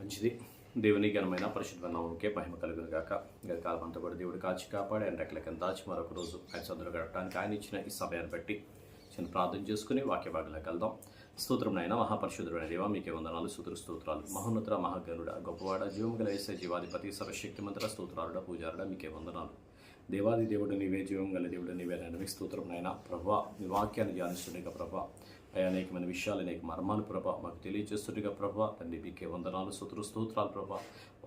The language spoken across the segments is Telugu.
మంచిది. దేవుని ఘనమైన పరిశుద్ధమైన నామముకే మహిమ కలుగును గాక. గతకాలం అంతా కూడా దేవుడు కాచి కాపాడి ఆయన రెక్కల కింద దాచి మరొక రోజు ఆయన సొంతలో గడపడానికి ఆయన ఇచ్చిన ఈ సమయాన్ని బట్టి చిన్న ప్రార్థన చేసుకుని వాక్య భాగంలోకి వెళ్దాం. స్తోత్రం నాయన మహాపరిశుద్ధుడైన దేవ మీకే వందనాలు, స్తోత్రాలు. మహోన్నత మహాగణుడ గొప్పవాడ జీవము గల యేసయ్య జీవాధిపతి సర్వశక్తిమంతుడ స్తోత్రాలుడ పూజారుడ మీకే వందనాలు. దేవాది దేవుడు నీవే, జీవం గల దేవుడు నీవే. నేను స్తోత్రం నాయన ప్రభా, మీ వాక్యాన్ని ధ్యానిస్తుండగా ప్రభా అయా అనేకమైన విషయాలు, అనేక మర్మాలు ప్రభా మాకు తెలియజేస్తుండగా ప్రభా తండ్రి మీకే వందనాలు, స్తోత్రాలు ప్రభా.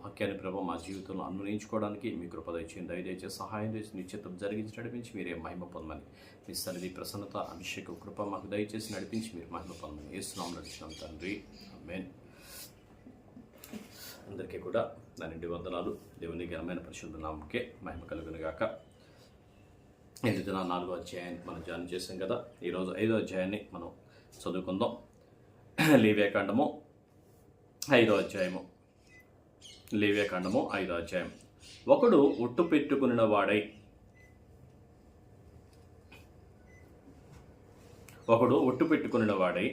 వాక్యాన్ని ప్రభా మా జీవితంలో అన్వయించుకోవడానికి మీ కృప దయచేయండి, దయచేసి సహాయం చేసి నిశ్చితం జరిగించి నడిపించి మీరే మహిమ పొందమని, మీ సన్నిధి ప్రసన్నత అభిషేక కృప మాకు దయచేసి నడిపించి మీరు మహిమ పొందమని యేసునామములో నడిచినాం తండ్రి, ఆమేన్. అందరికీ కూడా నా నిండి వందనాలు. దేవుని ఘనమైన పరిశుద్ధ నామముకే మహిమ కలుగును గాక. ఇది దిన 4వ అధ్యాయాన్ని మనం ధ్యానం చేసాం కదా. ఈరోజు 5వ అధ్యాయాన్ని మనం చదువుకుందాం. లేవియాకాండము 5వ అధ్యాయము. లేవియాకాండము 5వ అధ్యాయం. ఒకడు ఒట్టు పెట్టుకున్న వాడై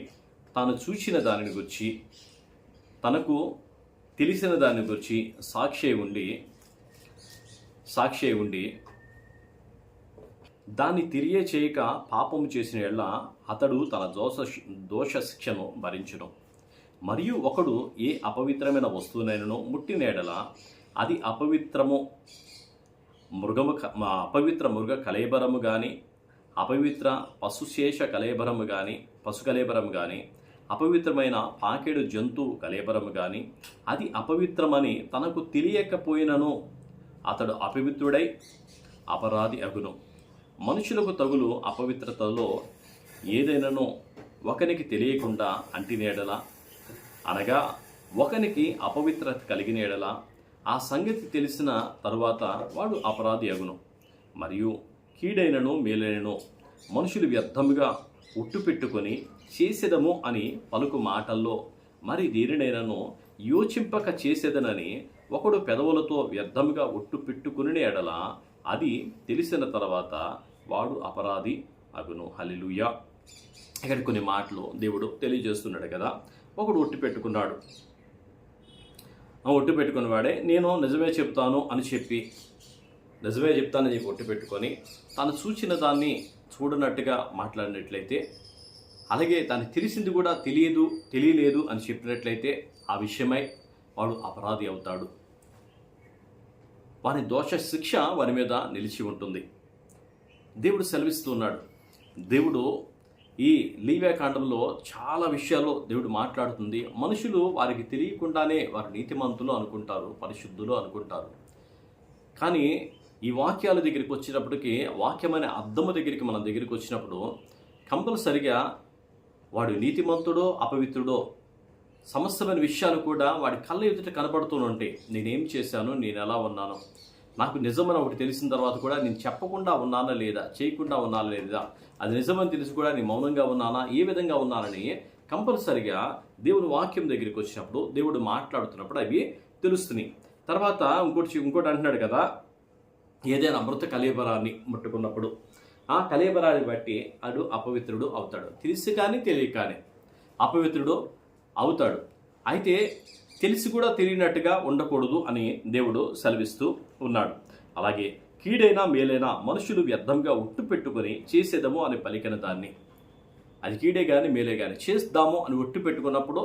తాను చూసిన దానిని గురించి, తనకు తెలిసిన దాని గురించి సాక్షి ఉండి దాన్ని తెలియచేయక పాపము చేసిన ఎడల అతడు తన దోష శిక్షను భరించును. మరియు ఒకడు ఏ అపవిత్రమైన వస్తువునైనను ముట్టిన ఎడల అది అపవిత్ర మృగ కళేబరము కానీ, అపవిత్ర పశుశేష కళేబరము కానీ, అపవిత్రమైన పాకెడు జంతువు కళేబరము కానీ అది అపవిత్రమని తనకు తెలియకపోయినను అతడు అపవిత్రుడై అపరాధి అగును. మనుషులకు తగులు అపవిత్రతలో ఏదైనానో ఒకనికి తెలియకుండా అంటినేడల, అనగా ఒకనికి అపవిత్రత కలిగినేడల ఆ సంగతి తెలిసిన తరువాత వాడు అపరాధి అగును. మరియు కీడైనను మేలైనను మనుషులు వ్యర్థముగా ఉట్టు పెట్టుకొని చేసేదము అని పలుకు మాటల్లో మరి దేనినైనాను యోచింపక చేసేదనని ఒకడు పెదవులతో వ్యర్థముగా ఒట్టు పెట్టుకుని ఎడల అది తెలిసిన తర్వాత వాడు అపరాధి అగును. హల్లెలూయా. ఇక్కడ కొన్ని మాటలు దేవుడు తెలియజేస్తున్నాడు కదా. ఒకడు ఒట్టు పెట్టుకున్నాడు. ఒట్టు పెట్టుకున్న వాడే నేను నిజమే చెప్తానని చెప్పి ఒట్టు పెట్టుకొని తాను చూచిన దాన్ని చూడనట్టుగా మాట్లాడినట్లయితే, అలాగే తను తెలిసింది కూడా తెలియలేదు అని చెప్పినట్లయితే ఆ విషయమై వాడు అపరాధి అవుతాడు. వారి దోష శిక్ష వారి మీద నిలిచి ఉంటుంది. దేవుడు సెలవిస్తున్నాడు. దేవుడు ఈ లేవియాకాండంలో చాలా విషయాల్లో దేవుడు మాట్లాడుతుంది. మనుషులు వారికి తెలియకుండానే వారు నీతిమంతులు అనుకుంటారు, పరిశుద్ధులు అనుకుంటారు. కానీ ఈ వాక్యాల దగ్గరికి వచ్చినప్పటికీ, వాక్యమనే అర్థము దగ్గరికి మన దగ్గరికి వచ్చినప్పుడు కంపల్సరిగా వాడు నీతిమంతుడో అపవిత్రుడో సమస్తమైన విషయాలు కూడా వాడి కళ్ళ ఎదుట కనబడుతూ ఉంటాయి. నేనేం చేశాను, నేను ఎలా ఉన్నాను, నాకు నిజమని ఒకటి తెలిసిన తర్వాత కూడా నేను చెప్పకుండా ఉన్నానా లేదా, చేయకుండా ఉన్నానా లేదా, అది నిజమని తెలిసి కూడా నేను మౌనంగా ఉన్నానా, ఏ విధంగా ఉన్నానని కంపల్సరిగా దేవుని వాక్యం దగ్గరికి వచ్చినప్పుడు, దేవుడు మాట్లాడుతున్నప్పుడు అవి తెలుస్తున్నాయి. తర్వాత ఇంకోటి అంటున్నాడు కదా, ఏదైనా అమృత కళేబరాన్ని ముట్టుకున్నప్పుడు ఆ కళేబరాన్ని బట్టి అడు అపవిత్రుడు అవుతాడు. తెలిసి కానీ తెలియక కానీ అపవిత్రుడు అవుతాడు. అయితే తెలిసి కూడా తెలియనట్టుగా ఉండకూడదు అని దేవుడు సెలవిస్తూ ఉన్నాడు. అలాగే కీడైనా మేలైనా మనుషులు వ్యర్థంగా ఉట్టు పెట్టుకొని చేసేదము అని పలికిన దాన్ని, అది కీడే కానీ మేలే కానీ చేద్దాము అని ఒట్టు పెట్టుకున్నప్పుడు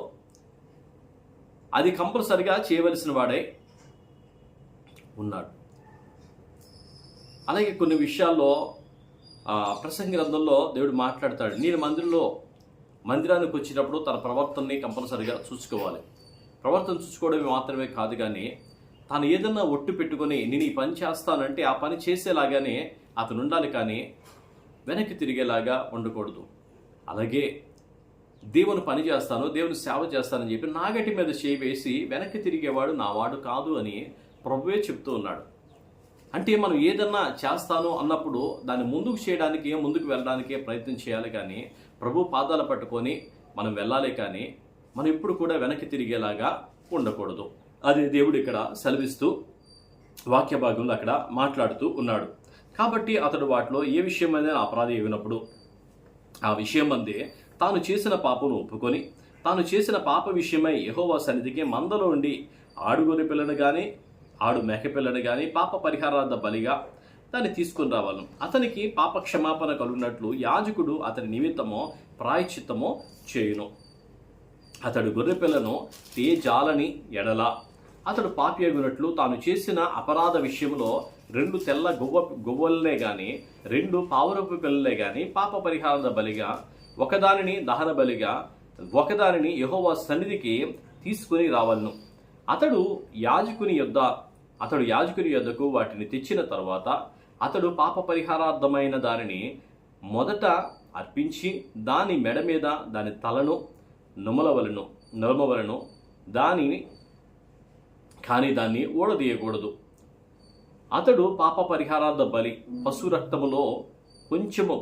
అది కంపల్సరిగా చేయవలసిన వాడై ఉన్నాడు. అలాగే కొన్ని విషయాల్లో ప్రసంగి గ్రంథంలో దేవుడు మాట్లాడతాడు. నేను మందిరానికి వచ్చినప్పుడు తన ప్రవర్తనని కంపల్సరిగా చూసుకోవాలి. ప్రవర్తన చూసుకోవడమే మాత్రమే కాదు, కానీ తాను ఏదన్నా ఒట్టు పెట్టుకొని నేను ఈ పని చేస్తానంటే ఆ పని చేసేలాగానే అతను ఉండాలి, కానీ వెనక్కి తిరిగేలాగా ఉండకూడదు. అలాగే దేవుని పని చేస్తాను, దేవుని సేవ చేస్తానని చెప్పి నాగటి మీద చేయి వేసి వెనక్కి తిరిగేవాడు నావాడు కాదు అని ప్రభువే చెప్తూ ఉన్నాడు. అంటే మనం ఏదన్నా చేస్తాను అన్నప్పుడు దాన్ని ముందుకు వెళ్ళడానికే ప్రయత్నం చేయాలి, కానీ ప్రభు పాదాలు పట్టుకొని మనం వెళ్ళాలి, కానీ మనం ఎప్పుడు కూడా వెనక్కి తిరిగేలాగా ఉండకూడదు. అది దేవుడు ఇక్కడ సెలవిస్తూ వాక్య భాగంలో అక్కడ మాట్లాడుతూ ఉన్నాడు. కాబట్టి అతడు వాటిలో ఏ విషయమైనా అపరాధి అయినప్పుడు ఆ విషయం అందే తాను చేసిన పాపను ఒప్పుకొని తాను చేసిన పాప విషయమై యెహోవా సన్నిధికి మందలో ఉండి ఆడుగొర్రె పిల్లను కానీ ఆడు మేక పిల్లను కానీ పాప పరిహారార్థ బలిగా దాన్ని తీసుకుని రావాలను. అతనికి పాప క్షమాపణ కలుగునట్లు యాజకుడు అతని నిమిత్తమో ప్రాయశ్చిత్తమో చేయును. అతడు గొర్రె పిల్లను తేజాలని ఎడల అతడు పాపియగునట్లు తాను చేసిన అపరాధ విషయంలో 2 తెల్ల గువ్వలనే గాని 2 పావురపు పిల్లలే గాని పాప పరిహారార్థ బలిగా ఒకదానిని దహన బలిగా ఒకదానిని యెహోవా సన్నిధికి తీసుకుని రావాలను. అతడు యాజకుని యొద్దకు వాటిని తెచ్చిన తర్వాత అతడు పాప పరిహారార్థమైన దానిని మొదట అర్పించి దాని మెడ మీద దాని తలను నొమవలను దాన్ని ఊడదీయకూడదు. అతడు పాప పరిహారార్థ బలి పశు రక్తములో కొంచెము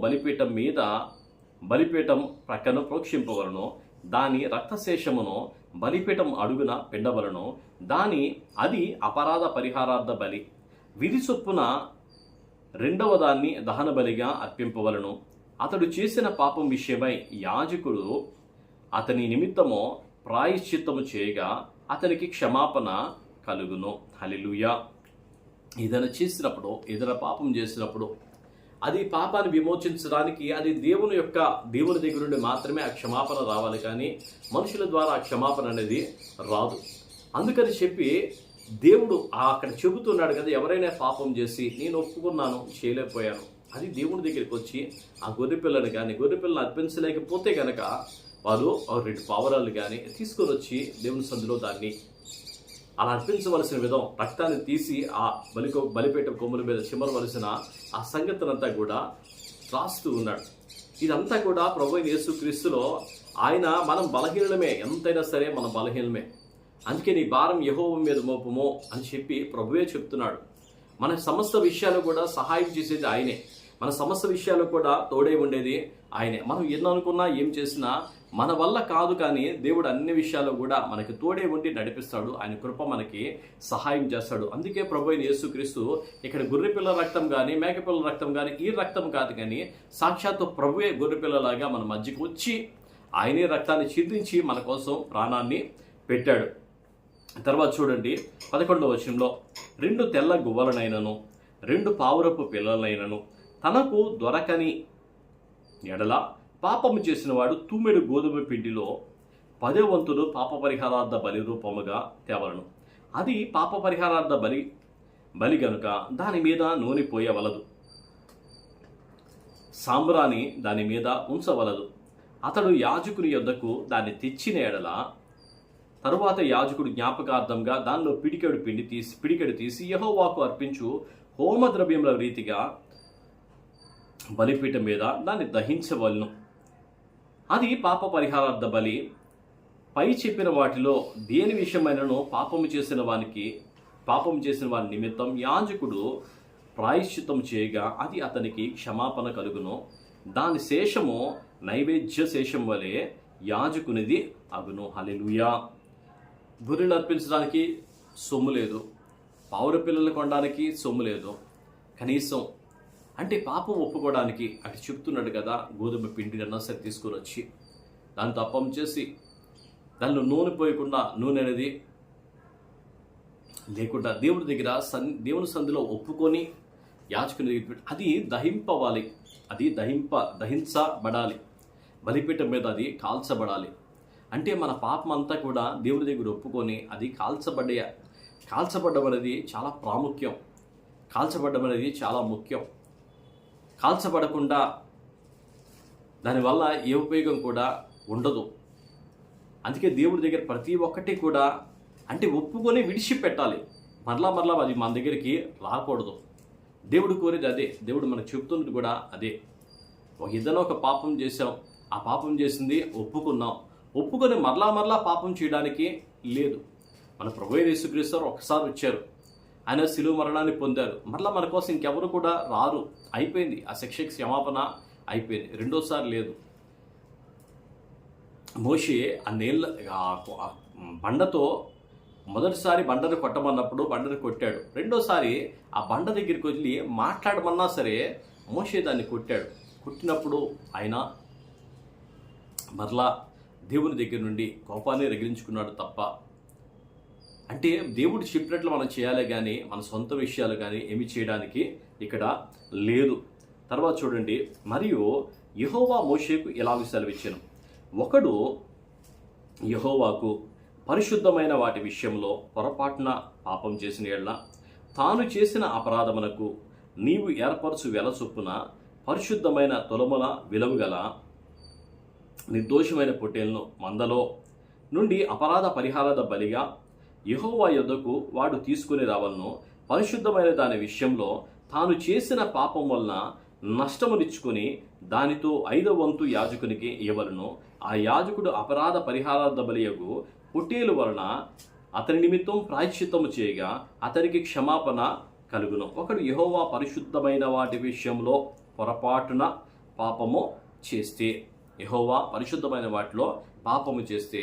బలిపీఠం ప్రక్కన ప్రోక్షింపవలను. దాని రక్తశేషమును బలిపీఠం అడుగున పిండవలను. అది అపరాధ పరిహారార్థ బలి. విధి చొప్పున 2వ దాన్ని దహన బలిగా అర్పింపవలను. అతడు చేసిన పాపం విషయమై యాజకుడు అతని నిమిత్తము ప్రాయశ్చిత్తము చేయగా అతనికి క్షమాపణ కలుగును. హల్లెలూయా. ఏదైనా పాపం చేసినప్పుడు అది పాపాన్ని విమోచించడానికి అది దేవుని దగ్గర నుండి మాత్రమే ఆ క్షమాపణ రావాలి, కానీ మనుషుల ద్వారా ఆ క్షమాపణ అనేది రాదు. అందుకని చెప్పి దేవుడు అక్కడ చెబుతున్నాడు కదా, ఎవరైనా పాపం చేసి నేను ఒప్పుకున్నాను చేయలేకపోయాను, అది దేవుని దగ్గరికి వచ్చి ఆ గొర్రెపిల్లను అర్పించలేకపోతే కనుక వారు 2 పావురాలు కానీ తీసుకొని వచ్చి దేవుని సందులో దాన్ని అలా అర్పించవలసిన విధం, రక్తాన్ని తీసి ఆ బలిపేట కొమ్ముల మీద చిమ్మరవలసిన ఆ సంగతినంతా కూడా రాస్తూ ఉన్నాడు. ఇదంతా కూడా ప్రభువైన యేసుక్రీస్తులో మనం బలహీనమే, ఎంతైనా సరే మనం బలహీనమే. అందుకే నీ భారం యెహోవా మీద మోపము అని చెప్పి ప్రభువే చెప్తున్నాడు. మన సమస్త విషయాలు కూడా సహాయం చేసేది ఆయనే, మన సమస్త విషయాలు కూడా తోడే ఉండేది ఆయనే. మనం ఎన్ననుకున్నా ఏం చేసినా మన వల్ల కాదు, కానీ దేవుడు అన్ని విషయాల్లో కూడా మనకి తోడే ఉండి నడిపిస్తాడు. ఆయన కృప మనకి సహాయం చేస్తాడు. అందుకే ప్రభువైన యేసుక్రీస్తు ఇక్కడ గొర్రెపిల్ల రక్తం కానీ మేకపిల్ల రక్తం కానీ ఈ రక్తం కాదు, కానీ సాక్షాత్తు ప్రభువే గొర్రెపిల్లలాగా మన మధ్యకు వచ్చి ఆయనే రక్తాన్ని చిందించి మన కోసం ప్రాణాన్ని పెట్టాడు. తర్వాత చూడండి 11వ వచనంలో 2 తెల్ల గువ్వలనైనను 2 పావురపు పిల్లలైనను తనకు దొరకని ఎడల పాపము చేసిన వాడు తూమెడు గోధుమ పిండిలో 10వ వంతులు పాప పరిహారార్థ బలి రూపముగా తేవలను. అది పాప పరిహారార్థ బలి గనుక దాని మీద నూనె పోయవలదు, సాంబ్రాణి దాని మీద ఉంచవలదు. అతడు యాజకుని యొద్దకు దాన్ని తెచ్చిన ఎడల తరువాత యాజకుడు జ్ఞాపకార్థంగా దానిలో పిడికెడు తీసి యెహోవాకు అర్పించు హోమద్రవ్యముల రీతిగా బలిపీఠం మీద దాన్ని దహించవలను. అది పాప పరిహారార్థ బలి. పై చెప్పిన వాటిలో దేని విషయమైనను పాపము చేసిన వారి నిమిత్తం యాజకుడు ప్రాయశ్చిత్తం చేయగా అది అతనికి క్షమాపణ కలుగును. దాని శేషము నైవేద్య శేషం వలె యాజకునిది అగును. హల్లెలూయా. గొర్రెలు అర్పించడానికి సొమ్ము లేదు, పావుర పిల్లలు కొనడానికి సొమ్ము లేదు. కనీసం అంటే పాపం ఒప్పుకోవడానికి అటు చెప్తున్నాడు కదా, గోధుమ పిండి అన్నా సరే తీసుకొని వచ్చి దాంతో అప్పం చేసి దానిలో నూనె పోయకుండా, నూనె అనేది లేకుండా దేవుని సంధిలో ఒప్పుకొని యాజకుని దగ్గర అది దహింపవాలి, అది దహించబడాలి, బలిపీఠం మీద అది కాల్చబడాలి. అంటే మన పాపం అంతా కూడా దేవుని దగ్గర ఒప్పుకొని అది కాల్చబడ్డం అనేది చాలా ప్రాముఖ్యం, కాల్చబడ్డం అనేది చాలా ముఖ్యం. కాల్చబడకుండా దానివల్ల ఏ ఉపయోగం కూడా ఉండదు. అందుకే దేవుడి దగ్గర ప్రతి ఒక్కటి కూడా అంటే ఒప్పుకొని విడిచిపెట్టాలి. మరలా అది మన దగ్గరికి రాకూడదు. దేవుడు కోరేది అదే, దేవుడు మనకు చెప్తున్నది కూడా అదే. ఏదైనా ఒక పాపం చేసాం, ఆ పాపం చేసింది ఒప్పుకొని మరలా పాపం చేయడానికి లేదు. మన ప్రభువైన యేసుక్రీస్తు ఒకసారి వచ్చారు, ఆయన శిలువ మరణాన్ని పొందారు, మరలా మన కోసం ఇంకెవరు కూడా రారు. అయిపోయింది, ఆ శిక్షకి క్షమాపణ అయిపోయింది. రెండోసారి లేదు. మోషే బండతో మొదటిసారి బండను కొట్టమన్నప్పుడు బండను కొట్టాడు. రెండోసారి ఆ బండ దగ్గరికి వెళ్ళి మాట్లాడమన్నా సరే మోషే దాన్ని కొట్టాడు. కొట్టినప్పుడు ఆయన మరలా దేవుని దగ్గర నుండి కోపాన్ని రగిలించుకున్నాడు తప్ప. అంటే దేవుడు చెప్పినట్లు మనం చేయాలి కానీ మన సొంత విషయాలు కానీ ఏమి చేయడానికి ఇక్కడ లేదు. తర్వాత చూడండి, మరియు యెహోవా మోషేకు ఇలాగ సెలవిచ్చెను, ఒకడు యెహోవాకు పరిశుద్ధమైన వాటి విషయంలో పొరపాటున పాపం చేసిన యెడల తాను చేసిన అపరాధమునకు నీవు ఏర్పరచు వెల చొప్పున పరిశుద్ధమైన తొలముల విలువగల నిర్దోషమైన పొట్టేలను మందలో నుండి అపరాధ పరిహారాద బలిగా యెహోవా యొద్దకు వాడు తీసుకుని రావలను. పరిశుద్ధమైన దాని విషయంలో తాను చేసిన పాపం వలన నష్టమునిచ్చుకొని దానితో 5వ వంతు యాజకునికి ఇవ్వలను. ఆ యాజకుడు అపరాధ పరిహారార్థ బలియగు పొట్టేలు వలన అతని నిమిత్తం ప్రాయశ్చిత్తము చేయగా అతనికి క్షమాపణ కలుగును. ఒకడు యెహోవా పరిశుద్ధమైన వాటి విషయంలో పొరపాటున పాపము చేస్తే, యెహోవా పరిశుద్ధమైన వాటిలో పాపము చేస్తే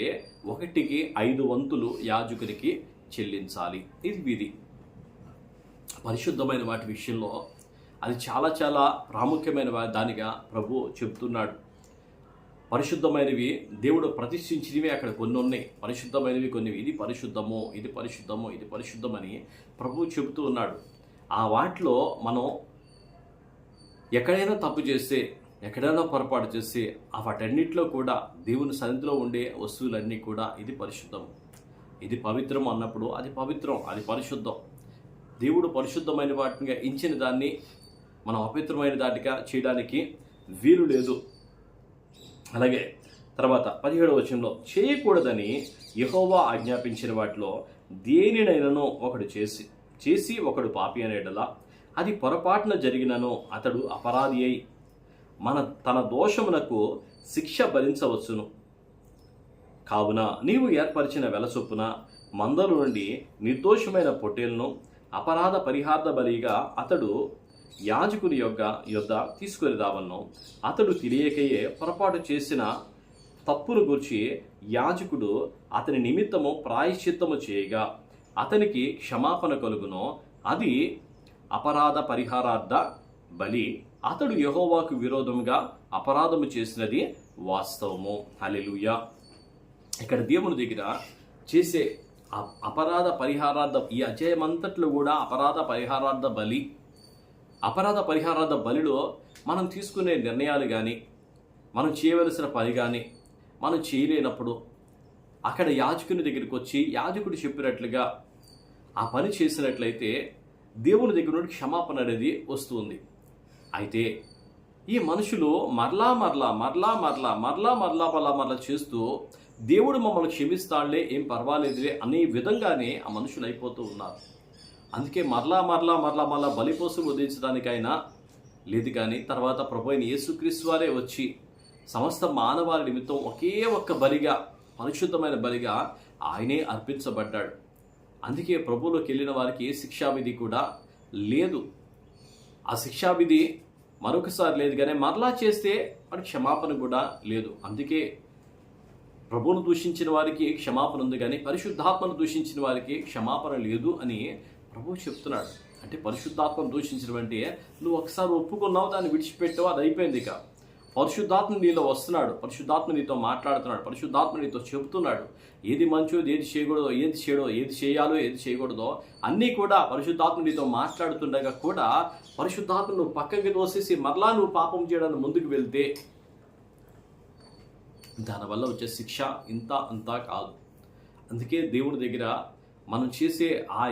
1కి 5 వంతులు యాజకునికి చెల్లించాలి. ఇది విధి. పరిశుద్ధమైన వాటి విషయంలో అది చాలా చాలా ప్రాముఖ్యమైన దానిగా ప్రభు చెబుతున్నాడు. పరిశుద్ధమైనవి దేవుడు ప్రతిష్ఠించినవి అక్కడ కొన్ని ఉన్నాయి, పరిశుద్ధమైనవి కొన్ని. ఇది పరిశుద్ధము, ఇది పరిశుద్ధము, ఇది పరిశుద్ధమని ప్రభు చెబుతూ ఉన్నాడు. ఆ వాటిలో మనం ఎక్కడైనా తప్పు చేస్తే, ఎక్కడైనా పొరపాటు చేస్తే వాటన్నిటిలో కూడా దేవుని సన్నిధిలో ఉండే వస్తువులన్నీ కూడా ఇది పరిశుద్ధం, ఇది పవిత్రం అన్నప్పుడు అది పవిత్రం, అది పరిశుద్ధం. దేవుడు పరిశుద్ధమైన వాటిగా ఎంచిన దాన్ని మనం అపవిత్రమైన దాటిగా చేయడానికి వీలు లేదు. అలాగే తర్వాత 17వ వచనంలో, చేయకూడదని యెహోవా ఆజ్ఞాపించిన వాటిలో దేనినైనాను ఒకడు చేసి ఒకడు పాపి అనే యెడల అది పొరపాటున జరిగినను అతడు అపరాధి అయి తన దోషమునకు శిక్ష భరించవచ్చును. కావున నీవు ఏర్పరిచిన వెల చొప్పున మందల నుండి నిర్దోషమైన పొట్టేలను అపరాధ పరిహార్థ బలిగా అతడు యాజకుని యొద్ద తీసుకొని రావలను. అతడు తెలియకయే పొరపాటు చేసిన తప్పును గురించి యాజకుడు అతని నిమిత్తము ప్రాయశ్చిత్తము చేయగా అతనికి క్షమాపణ కలుగును. అది అపరాధ పరిహారార్థ బలి. అతడు యెహోవాకు విరోధముగా అపరాధము చేసినది వాస్తవము. హల్లెలూయా. ఇక్కడ దేవుని దగ్గర చేసే అపరాధ పరిహారార్థ, ఈ అధ్యాయమంతట్లో కూడా అపరాధ పరిహారార్థ బలి, అపరాధ పరిహారార్థ బలిలో మనం తీసుకునే నిర్ణయాలు కానీ, మనం చేయవలసిన పని కానీ మనం చేయలేనప్పుడు అక్కడ యాజకుని దగ్గరికి వచ్చి యాజకుడు చెప్పినట్లుగా ఆ పని చేసినట్లయితే దేవుని దగ్గర నుండి క్షమాపణ అనేది వస్తుంది. అయితే ఈ మనుషులు మరలా చేస్తూ దేవుడు మమ్మల్ని క్షమిస్తాడులే, ఏం పర్వాలేదులే అనే విధంగానే ఆ మనుషులు అయిపోతూ ఉన్నారు. అందుకే మరలా బలిపోసం ఉదయించడానికైనా లేదు. కానీ తర్వాత ప్రభు అయిన యేసుక్రీస్తు వారే వచ్చి సమస్త మానవాళి నిమిత్తం ఒకే ఒక్క బలిగా, పరిశుద్ధమైన బలిగా ఆయనే అర్పించబడ్డాడు. అందుకే ప్రభువులోకి వెళ్ళిన వారికి ఏ శిక్షావిధి కూడా లేదు. ఆ శిక్షావిధి మరొకసారి లేదు. కానీ మరలా చేస్తే వాడికి క్షమాపణ కూడా లేదు. అందుకే ప్రభువును దూషించిన వారికి క్షమాపణ ఉంది, కానీ పరిశుద్ధాత్మను దూషించిన వారికి క్షమాపణ లేదు అని ప్రభువు చెప్తున్నాడు. అంటే పరిశుద్ధాత్మను దూషించడం అంటే నువ్వు ఒకసారి ఒప్పుకున్నావు, దాన్ని విడిచిపెట్టావు, అది అయిపోయింది. ఇక పరిశుద్ధాత్మ నీలో వస్తున్నాడు, పరిశుద్ధాత్మ నీతో మాట్లాడుతున్నాడు, పరిశుద్ధాత్మ నీతో చెబుతున్నాడు ఏది మంచో, ఏది చేయకూడదో, ఏది చేయాలో, ఏది చేయకూడదో అన్నీ కూడా పరిశుద్ధాత్మ నీతో మాట్లాడుతుండగా కూడా పరిశుద్ధాత్మ నువ్వు పక్కకి తోసేసి మరలా నువ్వు పాపం చేయడానికి ముందుకు వెళ్తే దానివల్ల వచ్చే శిక్ష ఇంత అంతా కాదు. అందుకే దేవుడి దగ్గర మనం చేసే ఆ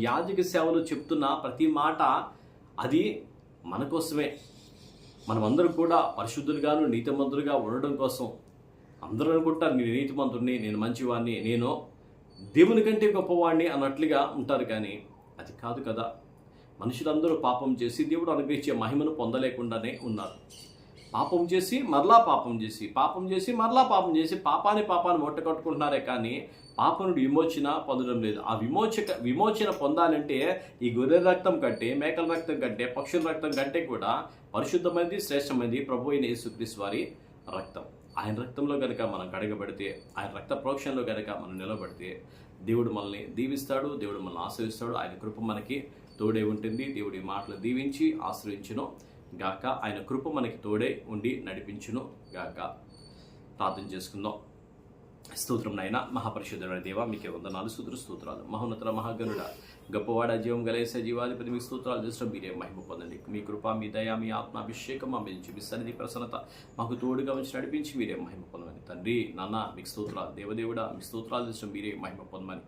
యాజక సేవలు చెప్తున్న ప్రతి మాట అది మన కోసమే. మనమందరం కూడా పరిశుద్ధులుగాను నీతిమంతులుగా ఉండడం కోసం. అందరూ అనుకుంటారు నేను నీతిమంతుడిని, నేను మంచివాడిని, నేను దేవుని కంటే గొప్పవాడిని అన్నట్లుగా ఉంటారు. కానీ అది కాదు కదా. మనుషులందరూ పాపం చేసి దేవుడు అనుగ్రహించే మహిమను పొందలేకుండానే ఉన్నారు. పాపం చేసి మరలా పాపం చేసి, పాపం చేసి మరలా పాపం చేసి పాపాన్ని మూట కట్టుకుంటున్నారే కానీ పాపం నుండి విమోచన పొందడం లేదు. ఆ విమోచన పొందాలంటే ఈ గొర్రెల రక్తం కంటే, మేకల రక్తం కంటే, పక్షుల రక్తం కంటే కూడా పరిశుద్ధమైనది, శ్రేష్టమైనది ప్రభు అయిన యేసుక్రీస్తు వారి రక్తం. ఆయన రక్తంలో కనుక మనం కడగబడితే, ఆయన రక్త ప్రోక్షణలో కనుక మనం నిలబడితే దేవుడు మనల్ని దీవిస్తాడు, దేవుడు మనల్ని ఆశ్రయిస్తాడు. ఆయన కృప మనకి తోడే ఉంటుంది. దేవుడి మాటలు దీవించి ఆశ్రయించును గాక. ఆయన కృప మనకి తోడే ఉండి నడిపించును గాక. ప్రార్థన చేసుకుందాం. స్తోత్రం నాయన, మహాపరిశుద్ధుడైన దేవ, మీకే వందనాలు, స్తోత్రాలు. మహోన్నత మహాగణుడ, గొప్పవాడ, జీవం గలేస జీవాధిపతి, మీకు స్తోత్రాలు చేసిన మీరే మహిమ పొందండి. మీ కృప, మీ దయ, మీ ఆత్మాభిషేకం మా మీద నుంచి, మీ సన్నిధి ప్రసన్నత మాకు తోడుగా ఉంచి నడిపించి మీరే మహిమ పొందమని. తండ్రి నాన్న మీకు స్తోత్రాలు, దేవదేవుడా మీకు స్తోత్రాలు చేసిన మీరే మహిమ పొందమని.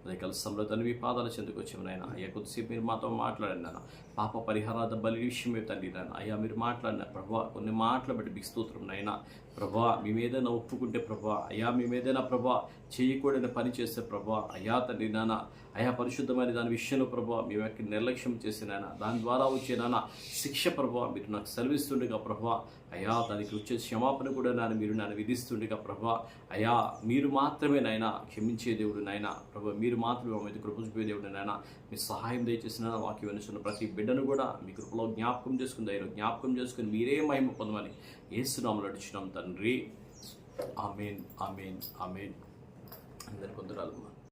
అదే కలసంలో తండ్రి మీ పాదాల చెందుకు వచ్చాము నాయన. అయ్యా కొద్దిసేపు మీరు మాతో మాట్లాడండి నాన్న. పాప పరిహారార్థ బలి విషయమే తండ్రి నాన్న. అయ్యా మీరు మాట్లాడిన ప్రభా, కొన్ని మాటలు బట్టి మీకు స్తోత్రం నాయన. ప్రభా మేమేదైనా ఒప్పుకుంటే ప్రభా, అయ్యా మేమేదైనా ప్రభా చేయకూడని పని చేస్తే ప్రభా, అయ్యా తండ్రి నాన్న, అయా పరిశుద్ధమైన దాని విషయంలో ప్రభా మేము ఎక్కడ నిర్లక్ష్యం చేసినానా, దాని ద్వారా వచ్చే నాన్న శిక్ష ప్రభా మీరు నాకు సెలవిస్తుండగా ప్రభా, అయా దానికి వచ్చే క్షమాపణ కూడా మీరు నన్ను విధిస్తుండగా ప్రభా, అయా మీరు మాత్రమే నాయన క్షమించే దేవుడు నాయన. ప్రభా మీరు మాత్రమే మా మీద కృప చూపే దేవుడు నాయన. మీ సహాయం దయచేసిన వాక్యం వినుచున్న ప్రతి బిడ్డను కూడా మీ కృపలో జ్ఞాపకం చేసుకుని, దైవం జ్ఞాపకం చేసుకుని మీరే మహిమ పొందమని యేసునామములో అడుగుచున్నాం తండ్రి. ఆమేన్, ఆమేన్, ఆమేన్. అందరికీ వందనాలు.